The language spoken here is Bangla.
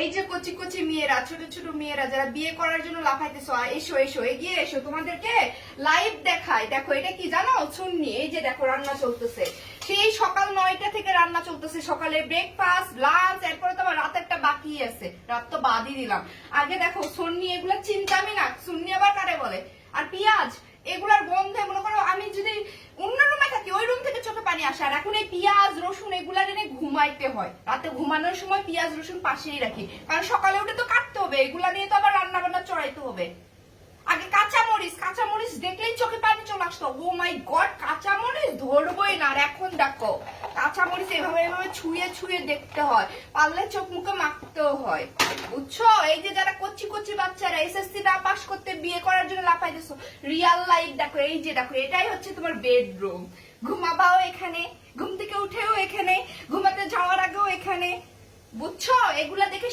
এই যে কচি কচি মেয়েরা, ছোট ছোট মেয়েরা যারা বিয়ে করার জন্য লাফাইতেছো, এসো এসো এগিয়ে এসো, তোমাদেরকে লাইভ দেখাই। দেখো এটা কি জানো, সুন্নি। এই যে দেখো রান্না চলতেছে, সেই সকাল 9টা থেকে রান্না চলতেছে। সকালে ব্রেকফাস্ট, লাঞ্চ, এরপরে তোমার রাতেরটা বাকি আছে, রাত তো বাদই দিলাম। আগে দেখো সুন্নি, এগুলা চিন্তামি না, সুন্নি আবার কারে বলে। আর পেঁয়াজ, এগুলার গন্ধে মনে করো আমি যদি অন্য রুমে থাকি, ওই রুম থেকে চোখে পানি আসে। আর এখন এই পেঁয়াজ রসুন এগুলা এনে ঘুমাইতে হয়, রাতে ঘুমানোর সময় পেঁয়াজ রসুন পাশেই রাখি, কারণ সকালে উঠে তো কাটতে হবে, এগুলা নিয়ে তো আবার রান্না বান্না চড়াইতে হবে। আগে কাঁচামরিচ দেখলেই চোখে পানি চলে আসতো। ও মাই গড, কাঁচামরিচ ধরবোই না। আর এখন দেখো কাঁচামরিচ এভাবে এভাবে ছুঁয়ে ছুঁয়ে দেখতে হয়, পারলে চোখ মুখে মাখতেও হয়, বুঝছো? এই যে যারা কচি কচি বাচ্চারা এসএসসি না পাস করতে বিয়ে করার জন্য লাফাইতেছো, রিয়াল লাইফ দেখো। এই যে দেখো, এটাই হচ্ছে তোমার বেডরুম। ঘুমাবাও এখানে, ঘুম থেকে উঠেও এখানে, ঘুমাতে যাওয়ার আগেও এখানে, বুঝছো? এগুলা দেখে